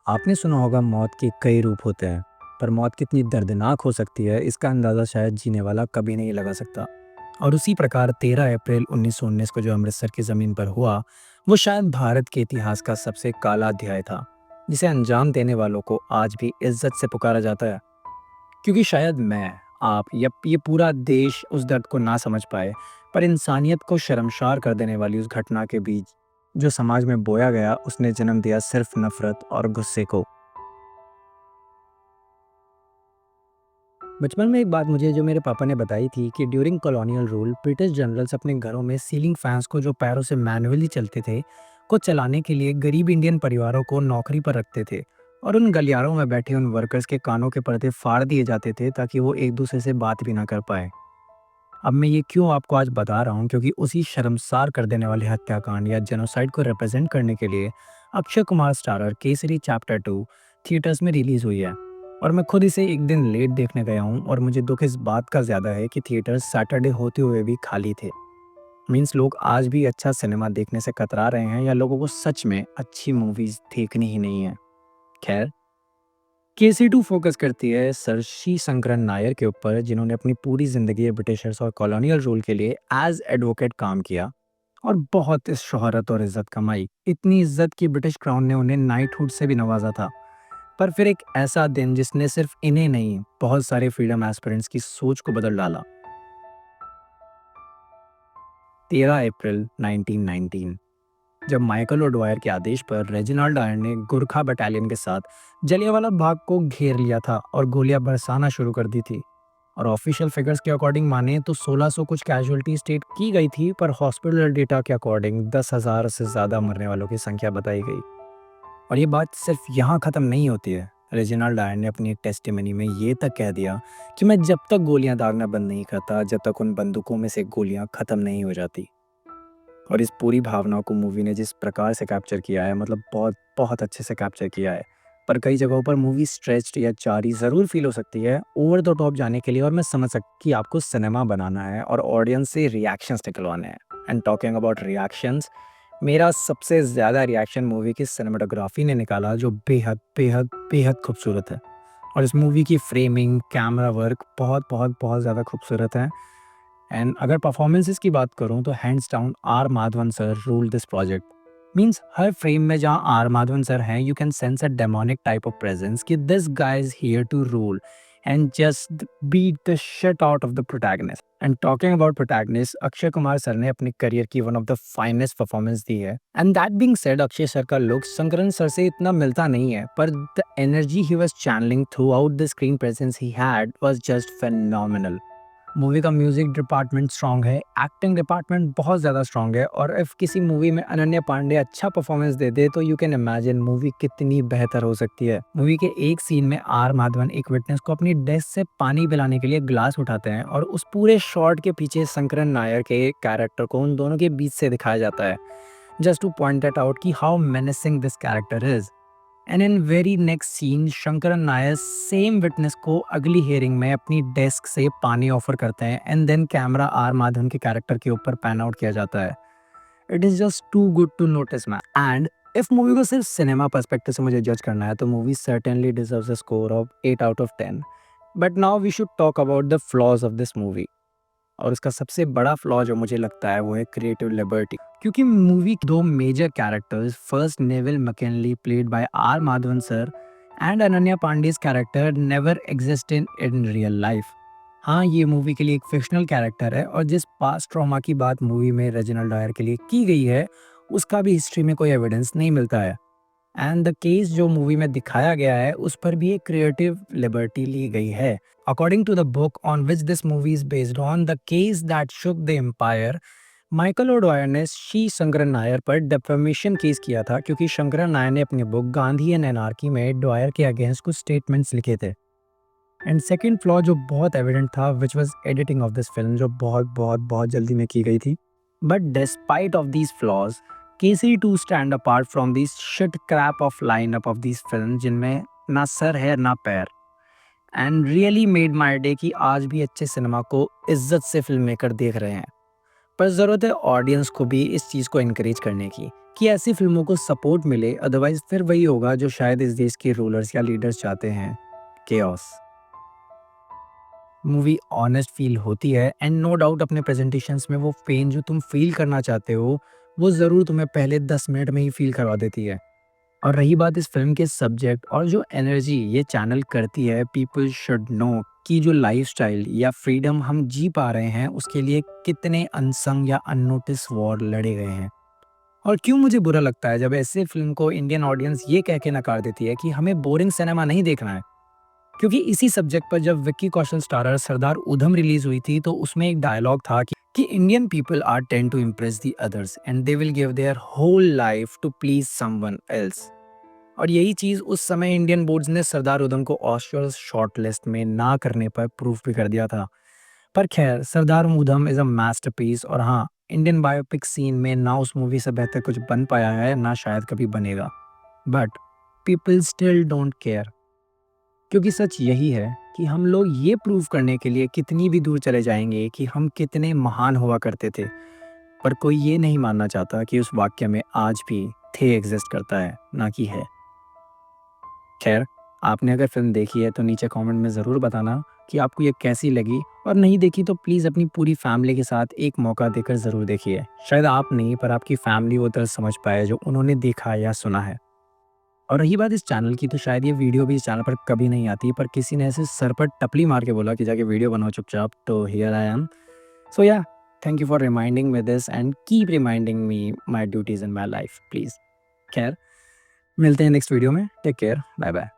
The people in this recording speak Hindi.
आपने सुना होगा मौत के कई रूप होते हैं, पर मौत कितनी दर्दनाक हो सकती है इसका अंदाज़ा शायद जीने वाला कभी नहीं लगा सकता। और उसी प्रकार 13 अप्रैल 1919 को जो अमृतसर की ज़मीन पर हुआ, वो शायद भारत के इतिहास का सबसे काला अध्याय था, जिसे अंजाम देने वालों को आज भी इज्जत से पुकारा जाता है। क्योंकि शायद मैं, आप या ये पूरा देश उस दर्द को ना समझ पाए, पर इंसानियत को शर्मसार कर देने वाली उस घटना के बीच जो समाज में बोया गया, उसने जन्म दिया सिर्फ नफरत और गुस्से को। बचपन में एक बात मुझे जो मेरे पापा ने बताई थी कि during colonial rule British generals अपने घरों में सीलिंग फैंस को जो पैरों से मैनुअली चलते थे को चलाने के लिए गरीब इंडियन परिवारों को नौकरी पर रखते थे, और उन गलियारों में बैठे उन वर्कर्स के कानों के पर्दे फाड़ दिए जाते थे ताकि वो एक दूसरे से बात भी ना कर पाए। अब मैं ये क्यों आपको आज बता रहा हूँ, क्योंकि उसी शर्मसार कर देने वाले हत्याकांड या जेनोसाइड को रिप्रेजेंट करने के लिए Akshay Kumar starrer Kesari chapter 2 theatres में रिलीज हुई है। और मैं खुद इसे एक दिन लेट देखने गया हूँ, और मुझे दुख इस बात का ज़्यादा है कि थिएटर्स सैटरडे होते हुए भी खाली थे। मीन्स लोग आज भी अच्छा सिनेमा देखने से कतरा रहे हैं, या लोगों को सच में अच्छी मूवीज़ देखनी ही नहीं है। खैर, केसी टू फोकस करती है सरशी संकरन नायर के ऊपर, जिन्होंने अपनी पूरी जिंदगी ब्रिटिशर्स और कॉलोनियल रूल के लिए एज एडवोकेट काम किया और बहुत इस शोहरत और इज्जत कमाई, इतनी इज्जत कि ब्रिटिश क्राउन ने उन्हें नाइटहुड से भी नवाजा था। पर फिर एक ऐसा दिन जिसने सिर्फ इन्हें नहीं, बहुत सारे फ्रीडम एस्पिरेंट्स की सोच को बदल डाला। 13 अप्रैल 1919, जब माइकल ओडवायर के आदेश पर रेजिनाल्ड डायर ने गुरखा बटालियन के साथ जलियांवाला बाग को घेर लिया था और गोलियां बरसाना शुरू कर दी थी। और ऑफिशियल फिगर्स के अकॉर्डिंग माने तो 1600 कुछ कैजुअलिटी स्टेट की गई थी, पर हॉस्पिटल डेटा के अकॉर्डिंग 10,000 से ज़्यादा मरने वालों की संख्या बताई गई। और ये बात सिर्फ यहाँ ख़त्म नहीं होती है। रेजिनाल्ड डायर ने अपनी एक टेस्टिमनी में ये तक कह दिया कि मैं जब तक गोलियां दागना बंद नहीं करता, जब तक उन बंदूकों में से गोलियां ख़त्म नहीं हो जाती। और इस पूरी भावना को मूवी ने जिस प्रकार से कैप्चर किया है, मतलब बहुत बहुत अच्छे से कैप्चर किया है। पर कई जगहों पर मूवी स्ट्रेच्ड या चारी ज़रूर फील हो सकती है ओवर द टॉप जाने के लिए, और मैं समझ सकती कि आपको सिनेमा बनाना है और ऑडियंस से रिएक्शंस निकलवाने हैं। एंड टॉकिंग अबाउट रिएक्शंस, मेरा सबसे ज़्यादा रिएक्शन मूवी की सिनेमाटोग्राफी ने निकाला, जो बेहद बेहद बेहद खूबसूरत है। और इस मूवी की फ्रेमिंग, कैमरा वर्क बहुत बहुत बहुत ज़्यादा खूबसूरत है। एंड अगर परफॉर्मेंसेस की बात करूं तो hands down R Madhavan sir rule this project. Means हर फ्रेम में जहां आर माधवन सर हैं, you can sense a demonic type of presence कि this guy is here to rule and just beat the shit out of the protagonist. And talking about protagonist, Akshay Kumar sir ने अपनी करियर की one of the finest performance दी है। And that being said, Akshay sir का लुक शंकरन सर से इतना मिलता नहीं है, पर the energy he was channeling throughout the screen presence he had was just phenomenal. Movie का म्यूजिक डिपार्टमेंट स्ट्रांग है, एक्टिंग डिपार्टमेंट बहुत ज़्यादा स्ट्रांग है, और इफ़ किसी मूवी में अनन्या पांडे अच्छा परफॉर्मेंस दे दे तो यू कैन इमेजिन मूवी कितनी बेहतर हो सकती है। मूवी के एक सीन में आर माधवन एक विटनेस को अपनी डेस्क से पानी पिलाने के लिए ग्लास उठाते हैं, और उस पूरे शॉट के पीछे शंकरन नायर के कैरेक्टर को उन दोनों के बीच से दिखाया जाता है, just to point that out कि how menacing this character is. And in very next scene, Shankaran Nair same witness को अगली हियरिंग में अपनी डेस्क से पानी ऑफर करते हैं, and then camera R Madhavan के कैरेक्टर के ऊपर पैन आउट किया जाता है। It is just too good to notice man. And if movie को सिर्फ सिनेमा पर्सपेक्टिव से मुझे जज करना है तो movie certainly deserves a score of 8 out of 10। But now we should talk about the flaws of this movie. और उसका सबसे बड़ा फ्लॉ जो मुझे लगता है वो है क्रिएटिव लिबर्टी। क्योंकि मूवी के दो major characters, first Neville McKinley played by R Madhavan sir and Ananya Pandey's character, never exist in real life. हाँ, ये मूवी के लिए एक फिक्शनल कैरेक्टर है, और जिस पास्ट ट्रॉमा की बात मूवी में रेजिनाल्ड डायर के लिए की गई है, उसका भी हिस्ट्री में कोई एविडेंस नहीं मिलता है। एंड द केस जो मूवी में दिखाया गया है, उस पर भी एक क्रिएटिव लिबर्टी ली गई है। According to the book on which this movie is based on, the case that shook the empire, Michael O'Dwyer ने शी शंकरन नायर पर डेफेमेशन केस किया था, क्योंकि शंकरन नायर ने अपनी बुक गांधी एंड एनार्की में डॉयर के अगेंस्ट कुछ स्टेटमेंट्स लिखे थे। एंड सेकेंड फ्लॉ जो बहुत एविडेंट था, which was editing of this film, जो बहुत बहुत बहुत जल्दी में की गई थी। But despite of these flaws, Kesari two stand apart from this shit crap of lineup of these film, जिनमें ना सर है ना पैर। And really made my day कि आज भी अच्छे सिनेमा को इज्जत से फिल्म मेकर देख रहे हैं। पर ज़रूरत है ऑडियंस को भी इस चीज़ को एनकरेज करने की कि ऐसी फिल्मों को सपोर्ट मिले, अदरवाइज फिर वही होगा जो शायद इस देश के रूलर्स या लीडर्स चाहते हैं, केओस। मूवी ऑनेस्ट फील होती है एंड नो डाउट अपने प्रेजेंटेशंस में वो पेन जो तुम फील करना चाहते हो, वो ज़रूर तुम्हें पहले 10 मिनट में ही फील करवा देती है। और रही बात इस फ़िल्म के सब्जेक्ट और जो एनर्जी ये चैनल करती है, पीपल शुड नो कि जो लाइफ़स्टाइल या फ्रीडम हम जी पा रहे हैं, उसके लिए कितने अनसंग या अननोटिस वॉर लड़े गए हैं। और क्यों मुझे बुरा लगता है जब ऐसे फ़िल्म को इंडियन ऑडियंस ये कह के नकार देती है कि हमें बोरिंग सिनेमा नहीं देखना है। क्योंकि इसी सब्जेक्ट पर जब विक्की कौशल स्टारर सरदार उधम रिलीज़ हुई थी, तो उसमें एक डायलॉग था कि Indian people are tend to impress the others and they will give their whole life to please someone else. और यही चीज़ उस समय इंडियन बोर्ड्स ने सरदार उधम को ऑस्कर्स शॉर्टलिस्ट में ना करने पर प्रूफ भी कर दिया था। पर खैर, Sardar Udham is a masterpiece और हाँ, इंडियन बायोपिक सीन में ना उस मूवी से बेहतर कुछ बन पाया है, ना शायद कभी बनेगा। But people still don't care, क्योंकि सच यही है कि हम लोग ये प्रूव करने के लिए कितनी भी दूर चले जाएंगे कि हम कितने महान हुआ करते थे, पर कोई ये नहीं मानना चाहता कि उस वाक्य में आज भी थे एग्जिस्ट करता है, ना कि है। खैर, आपने अगर फ़िल्म देखी है तो नीचे कमेंट में ज़रूर बताना कि आपको ये कैसी लगी, और नहीं देखी तो प्लीज़ अपनी पूरी फैमिली के साथ एक मौका देकर ज़रूर देखिए। शायद आप नहीं, पर आपकी फैमिली वो दर्द समझ पाए जो उन्होंने देखा या सुना है। और रही बात इस चैनल की, तो शायद ये वीडियो भी इस चैनल पर कभी नहीं आती, पर किसी ने ऐसे सर पर टपली मार के बोला कि जाके वीडियो बनाओ चुपचाप, तो here I am. So yeah, thank you for reminding me this and keep reminding me my duties in my life please. खैर, मिलते हैं नेक्स्ट वीडियो में। Take care, bye bye.